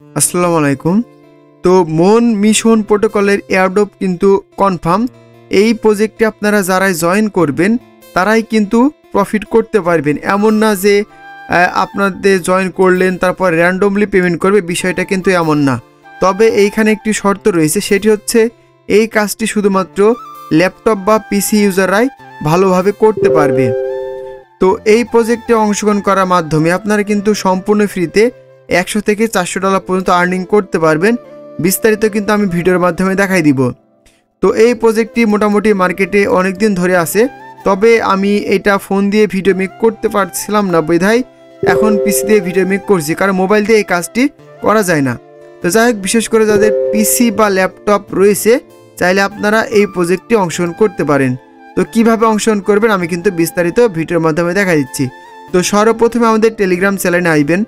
আসসালামু আলাইকুম। তো মন মিশন প্রোটোকলের এয়ারড্রপ কিন্তু কনফার্ম। এই প্রজেক্টে আপনারা যারাই জয়েন করবেন তারাই কিন্তু প্রফিট করতে পারবেন। এমন না যে আপনাদের জয়েন করলেন তারপর র্যান্ডমলি পেমেন্ট করবে, বিষয়টা কিন্তু এমন না। তবে এইখানে একটি শর্ত রয়েছে, সেটি হচ্ছে এই কাজটি শুধুমাত্র ল্যাপটপ বা পিসি ইউজাররাই ভালোভাবে করতে পারবে। তো এই প্রজেক্টে অংশগ্রহণ করার মাধ্যমে আপনারা কিন্তু সম্পূর্ণ ফ্রিতে 100 থেকে $400 পর্যন্ত আর্নিং করতে পারবেন। বিস্তারিত কিন্তু আমি ভিডিওর মাধ্যমে দেখাই দিব। তো এই প্রজেক্টটি মোটামুটি মার্কেটে অনেক দিন ধরে আছে, তবে আমি এটা ফোন দিয়ে ভিডিও মেক করতে পারছিলাম না বিধায় এখন পিসি দিয়ে ভিডিও মেক করছি, কারণ মোবাইল দিয়ে এই কাজটি করা যায় না। তো যাই হোক, বিশেষ করে যাদের পিসি বা ল্যাপটপ রয়েছে চাইলে আপনারা এই প্রজেক্টে অংশগ্রহণ করতে পারেন। তো কিভাবে অংশগ্রহণ করবেন আমি কিন্তু বিস্তারিত ভিডিওর মাধ্যমে দেখা দিচ্ছি। তো সর্বপ্রথমে আমাদের টেলিগ্রাম চ্যানেলে আসবেন।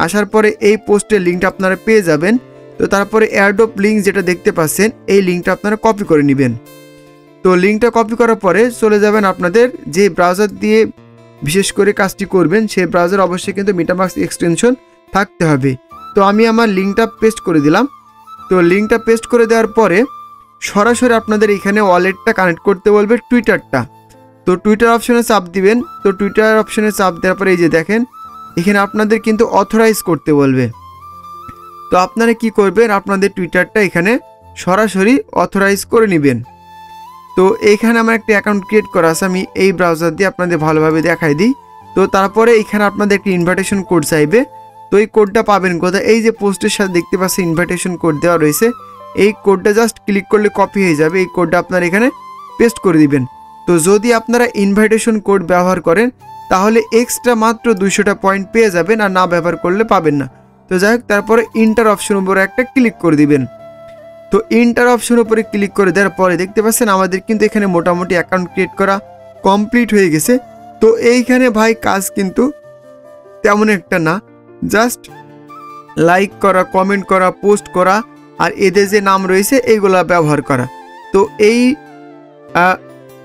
আসার পরে এই পোস্টের লিঙ্কটা আপনারা পেয়ে যাবেন। তো তারপরে এয়ারড্রপ লিঙ্ক যেটা দেখতে পাচ্ছেন এই লিঙ্কটা আপনারা কপি করে নেবেন। তো লিঙ্কটা কপি করার পরে চলে যাবেন আপনাদের যে ব্রাউজার দিয়ে বিশেষ করে কাজটি করবেন সেই ব্রাউজার অবশ্যই কিন্তু মেটামাস্ক এক্সটেনশন থাকতে হবে। তো আমি আমার লিঙ্কটা পেস্ট করে দিলাম। তো লিঙ্কটা পেস্ট করে দেওয়ার পরে সরাসরি আপনাদের এখানে ওয়ালেটটা কানেক্ট করতে বলবে টুইটারটা। তো টুইটার অপশনে চাপ দিবেন। তো টুইটার অপশনে চাপ দেওয়ার পরে এই যে দেখেন এখানে আপনাদের কিন্তু অথরাইজ করতে বলবে। তো আপনারা কি করবেন, আপনাদের টুইটারটা এখানে সরাসরি অথরাইজ করে নেবেন। তো এইখানে আমার একটা অ্যাকাউন্ট ক্রিয়েট করা আছে, আমি এই ব্রাউজার দিয়ে আপনাদের ভালোভাবে দেখাই দিই। তো তারপরে এখানে আপনাদের একটি ইনভাইটেশন কোড চাইবে। তো এই কোডটা পাবেন কোথায়, এই যে পোস্টের সাথে দেখতে পাচ্ছেন ইনভাইটেশন কোড দেওয়া রয়েছে, এই কোডটা জাস্ট ক্লিক করলে কপি হয়ে যাবে। এই কোডটা আপনারা এখানে পেস্ট করে দিবেন। তো যদি আপনারা ইনভাইটেশন কোড ব্যবহার করেন তাহলে এক্সট্রা মাত্র 200টা পয়েন্ট পেয়ে যাবেন, আর না ব্যবহার করলে পাবেন না। তো যাই হোক, তারপরে ইন্টার অপশন উপরে একটা ক্লিক করে দিবেন। তো ইন্টার অপশন উপরে ক্লিক করে দেওয়ার পরে দেখতে পাচ্ছেন আমাদের কিন্তু এখানে মোটামুটি অ্যাকাউন্ট ক্রিয়েট করা কমপ্লিট হয়ে গেছে। তো এইখানে ভাই কাজ কিন্তু তেমন একটা না, জাস্ট লাইক করা, কমেন্ট করা, পোস্ট করা আর এদের যে নাম রয়েছে এইগুলা ব্যবহার করা। তো এই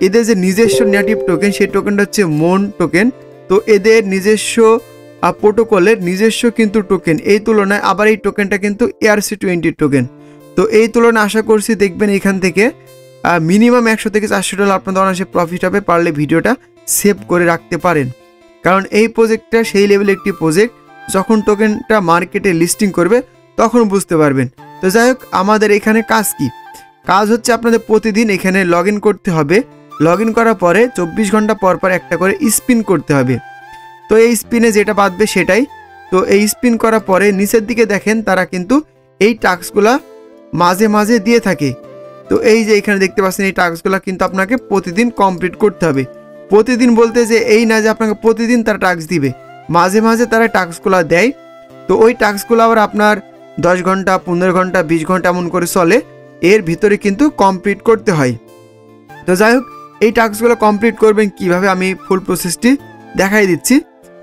এদের যে নিজস্ব নেটিভ টোকেন সেই টোকেনটা হচ্ছে মন টোকেন। তো এদের নিজস্ব প্রোটোকলের নিজস্ব কিন্তু টোকেন, এই তুলনায় আবার এই টোকেনটা কিন্তু ERC20 টোকেন। তো এই তুলনায় আশা করছি দেখবেন এখান থেকে মিনিমাম 100 থেকে $400 আপনাদের অনায়াসে প্রফিট হবে। পারলে ভিডিওটা সেভ করে রাখতে পারেন, কারণ এই প্রজেক্টটা সেই লেভেলের একটি প্রজেক্ট, যখন টোকেনটা মার্কেটে লিস্টিং করবে তখন বুঝতে পারবেন। তো যাই হোক, আমাদের এখানে কাজ কি, কাজ হচ্ছে আপনাদের প্রতিদিন এখানে লগ ইন করতে হবে। লগ ইন করার পরে 24 ঘন্টা পর পর একটা করে স্পিন করতে হবে। তো এই স্পিনে যেটা বাঁধবে সেটাই। তো এই স্পিন করার পরে নিচের দিকে দেখেন তারা কিন্তু এই টাস্কগুলা মাঝে মাঝে দিয়ে থাকে। তো এই যে এখানে দেখতে পাচ্ছেন এই টাস্কগুলো কিন্তু আপনাকে প্রতিদিন কমপ্লিট করতে হবে। প্রতিদিন বলতে যে এই না যে আপনাকে প্রতিদিন তারা টাস্ক দিবে, মাঝে মাঝে তারা টাস্কগুলো দেয়। তো ওই টাস্কগুলো আবার আপনার 10 ঘন্টা, 15 ঘন্টা, 20 ঘন্টা এমন করে চলে, এর ভিতরে কিন্তু কমপ্লিট করতে হয়। তো যাই হোক, এই টাস্কগুলো কমপ্লিট করবেন কিভাবে আমি ফুল প্রসেসটি দেখাই দিচ্ছি।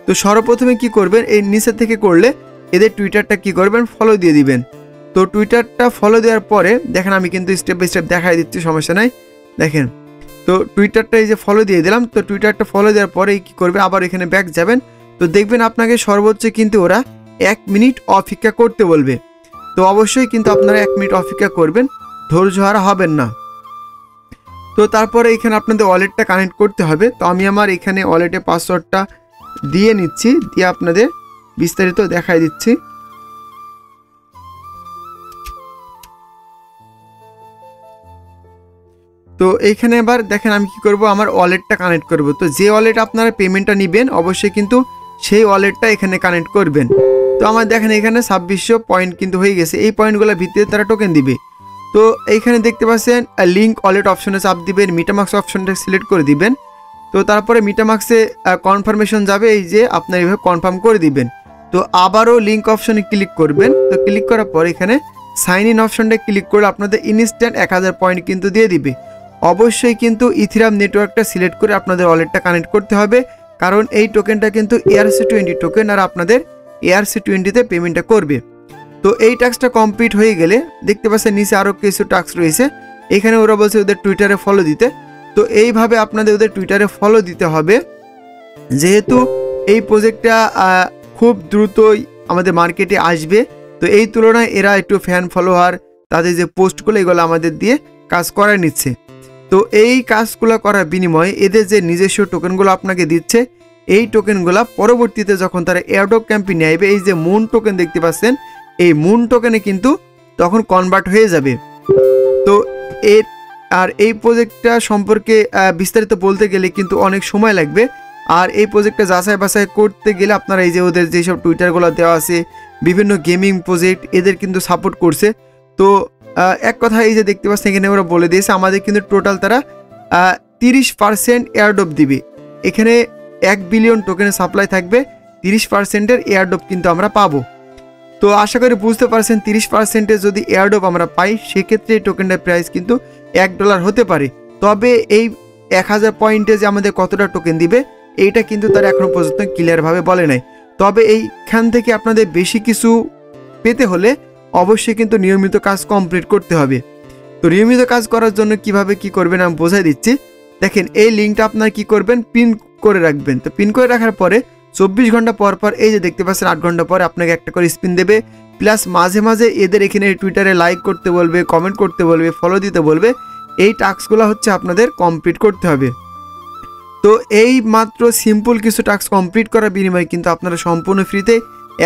তো সর্বপ্রথমে কি করবেন, এই নিচে থেকে করলে এদের টুইটারটা কি করবেন, ফলো দিয়ে দিবেন। তো টুইটারটা ফলো দেওয়ার পরে দেখেন আমি কিন্তু স্টেপ বাই স্টেপ দেখাই দিচ্ছি, সমস্যা নাই। দেখেন তো টুইটারটা এই যে ফলো দিয়ে দিলাম। তো টুইটারটা ফলো দেওয়ার পরে কি করবে, আবার এখানে ব্যাক যাবেন। তো দেখবেন আপনাকে সর্বোচ্চ কিন্তু ওরা 1 মিনিট অপেক্ষা করতে বলবে। তো অবশ্যই কিন্তু আপনারা 1 মিনিট অপেক্ষা করবেন, ধৈর্য হারা হবেন না। তো তারপরে এখানে আপনাদের ওয়ালেটটা কানেক্ট করতে হবে। তো আমি আমার এখানে ওয়ালেটে পাসওয়ার্ডটা দিয়ে নিচ্ছি, দিয়ে আপনাদের বিস্তারিত দেখাই দিচ্ছি। তো এইখানে এবার দেখেন আমি কি করব, আমার ওয়ালেটটা কানেক্ট করব। তো যে ওয়ালেট আপনারা পেমেন্টটা নেবেন অবশ্যই কিন্তু সেই ওয়ালেটটা এখানে কানেক্ট করবেন। তো আমার দেখেন এখানে 2600 পয়েন্ট কিন্তু হয়ে গেছে। এই পয়েন্টগুলোর ভিত্তিতে তারা টোকেন দিবে। তো এইখানে দেখতে পাচ্ছেন লিঙ্ক ওয়ালেট অপশনে চাপ দিবেন, মিটামাক্স অপশনটা সিলেক্ট করে দিবেন। তো তারপরে মিটামাক্সে কনফার্মেশন যাবে, এই যে আপনার এইভাবে কনফার্ম করে দিবেন। তো আবারও লিঙ্ক অপশনে ক্লিক করবেন। তো ক্লিক করার পর এখানে সাইন ইন অপশনটা ক্লিক করলে আপনাদের ইনস্ট্যান্ট 1000 পয়েন্ট কিন্তু দিয়ে দিবে। অবশ্যই কিন্তু ইথিরাম নেটওয়ার্কটা সিলেক্ট করে আপনাদের ওয়ালেটটা কানেক্ট করতে হবে, কারণ এই টোকেনটা কিন্তু ERC20 টোকেন, আর আপনাদের ERC20তে পেমেন্টটা করবে। তো এই টাস্কটা কমপ্লিট হয়ে গেলে দেখতে পাচ্ছেন নিচে আরও কিছু টাস্ক রয়েছে। এখানে ওরা বলছে ওদের টুইটারে ফলো দিতে। তো এইভাবে আপনাদের ওদের টুইটারে ফলো দিতে হবে, যেহেতু এই প্রজেক্টটা খুব দ্রুতই আমাদের মার্কেটে আসবে। তো এই তুলনায় এরা একটু ফ্যান ফলোয়ার, তাদের যে পোস্টগুলো এগুলো আমাদের দিয়ে কাজ করায় নিচ্ছে। তো এই কাজগুলো করার বিনিময়ে এদের যে নিজস্ব টোকেনগুলো আপনাকে দিচ্ছে, এই টোকেনগুলো পরবর্তীতে যখন তারা এয়ারড্রপ ক্যাম্পে নিয়ে আসবে, এই যে মুন টোকেন দেখতে পাচ্ছেন, এই মুন টোকেনে কিন্তু তখন কনভার্ট হয়ে যাবে। তো এই প্রজেক্টটা সম্পর্কে বিস্তারিত বলতে গেলে কিন্তু অনেক সময় লাগবে। আর এই প্রজেক্টটা যাচাই বাছাই করতে গেলে আপনারা এই যে ওদের যেসব টুইটারগুলো দেওয়া আছে, বিভিন্ন গেমিং প্রজেক্ট এদের কিন্তু সাপোর্ট করছে। তো এক কথা এই যে দেখতে পাচ্ছেন এখানে ওরা বলে দিয়েছে আমাদের কিন্তু টোটাল তারা 30% এয়ারড্রপ দিবে। এখানে 1 বিলিয়ন টোকেনের সাপ্লাই থাকবে, 30%-এর এয়ারড্রপ কিন্তু আমরা পাবো। তো আশা করি বুঝতে পারছেন 30%-এর যদি এয়ারড্রপ আমরা পাই সেক্ষেত্রে এই টোকেনটার প্রাইস কিন্তু $1 হতে পারে। তবে এই 1000 পয়েন্টে যে আমাদের কতটা টোকেন দিবে এইটা কিন্তু তারা এখনো পর্যন্ত ক্লিয়ারভাবে বলে নাই। তবে এইখান থেকে আপনাদের বেশি কিছু পেতে হলে অবশ্যই কিন্তু নিয়মিত কাজ কমপ্লিট করতে হবে। তো নিয়মিত কাজ করার জন্য কিভাবে কি করবেন আমি বোঝাই দিচ্ছি। দেখেন এই লিঙ্কটা আপনার কি করবেন, পিন করে রাখবেন। তো পিন করে রাখার পরে 24 ঘন্টা পর পর এই যে দেখতে পাচ্ছেন 8 ঘন্টা পরে আপনাকে একটা করে স্পিন দেবে, প্লাস মাঝে মাঝে এদের এখানে টুইটারে লাইক করতে বলবে, কমেন্ট করতে বলবে, ফলো দিতে বলবে। এই টাস্কগুলো হচ্ছে আপনাদের কমপ্লিট করতে হবে। তো এই মাত্র সিম্পল কিছু টাস্ক কমপ্লিট করার বিনিময়ে কিন্তু আপনারা সম্পূর্ণ ফ্রিতে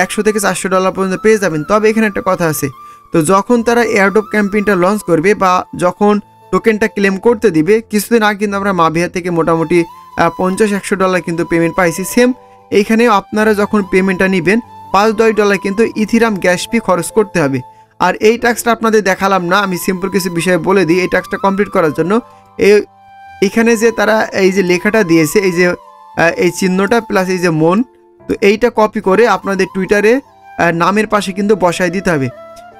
$100 থেকে $400 পর্যন্ত পেয়ে যাবেন। তবে এখানে একটা কথা আছে, তো যখন তারা এয়ারড্রপ ক্যাম্পেইনটা লঞ্চ করবে বা যখন টোকেনটা ক্লেম করতে দিবে, কিছুদিন আগে কিন্তু আমরা মাভিয়া থেকে মোটামুটি $50-100 কিন্তু পেমেন্ট পাইছি। সেম এইখানে আপনারা যখন পেমেন্টটা নেবেন $5-10 কিন্তু ইথিরাম গ্যাস ফি খরচ করতে হবে। আর এই টাস্কটা আপনাদের দেখালাম না, আমি সিম্পল কিছু বিষয়ে বলে দিই। এই টাস্কটা কমপ্লিট করার জন্য এখানে যে তারা এই যে লেখাটা দিয়েছে, এই যে এই চিহ্নটা প্লাস এই যে মন, তো এইটা কপি করে আপনাদের টুইটারে নামের পাশে কিন্তু বসায় দিতে হবে।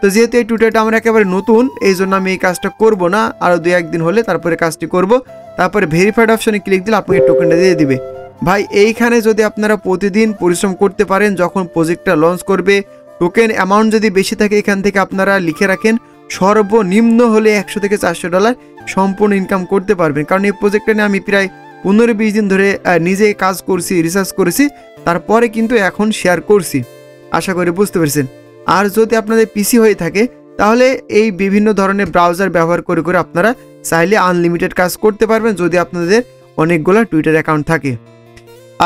তো যেহেতু এই টুইটারটা আমরা একেবারে নতুন, এই জন্য আমি এই কাজটা করব না, আরও 2-1 দিন হলে তারপরে কাজটি করব। তারপরে ভেরিফাইড অপশনে ক্লিক দিলে আপনাকে টোকেনটা দিয়ে দিবে। ভাই এইখানে যদি আপনারা প্রতিদিন পরিশ্রম করতে পারেন, যখন প্রজেক্টটা লঞ্চ করবে টোকেন অ্যামাউন্ট যদি বেশি থাকে এখান থেকে আপনারা লিখে রাখেন সর্বনিম্ন হলে $100 থেকে $400 সম্পূর্ণ ইনকাম করতে পারবেন। কারণ এই প্রজেক্টটা নিয়ে আমি প্রায় 15-20 দিন ধরে নিজে কাজ করছি, রিসার্চ করেছি, তারপরে কিন্তু এখন শেয়ার করছি। আশা করি বুঝতে পেরেছেন। আর যদি আপনাদের পিসি হয়ে থাকে তাহলে এই বিভিন্ন ধরনের ব্রাউজার ব্যবহার করে করে আপনারা চাইলে আনলিমিটেড কাজ করতে পারবেন যদি আপনাদের অনেকগুলো টুইটার অ্যাকাউন্ট থাকে।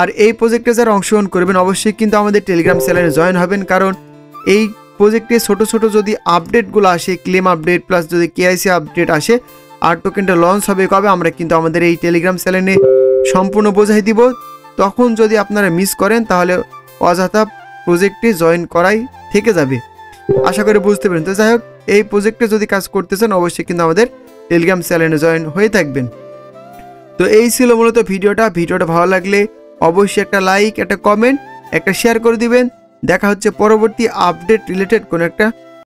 আর এই প্রজেক্টে যারা অংশগ্রহণ করবেন অবশ্যই কিন্তু আমাদের টেলিগ্রাম চ্যানেলে জয়েন হবেন, কারণ এই প্রজেক্টে ছোট ছোট যদি আপডেটগুলো আসে, ক্লেম আপডেট প্লাস যদি কেআইসি আপডেট আসে আর টোকেনটা লঞ্চ হবে কবে, আমরা কিন্তু আমাদের এই টেলিগ্রাম চ্যানেলে সম্পূর্ণ বোঝাই দিব। তখন যদি আপনারা মিস করেন তাহলে অযথা প্রজেক্টে জয়েন করাই থেকে যাবে। আশা করি বুঝতে পারেন। তো যাই হোক, এই প্রজেক্টে যদি কাজ করতে চান অবশ্যই কিন্তু আমাদের টেলিগ্রাম চ্যানেলে জয়েন হয়ে থাকবেন। তো এই ছিল মূলত ভিডিওটা ভালো লাগলে অবশ্যই একটা লাইক, একটা কমেন্ট, একটা শেয়ার করে দিবেন। দেখা হচ্ছে পরবর্তী আপডেট রিলেটেড কোনো একটা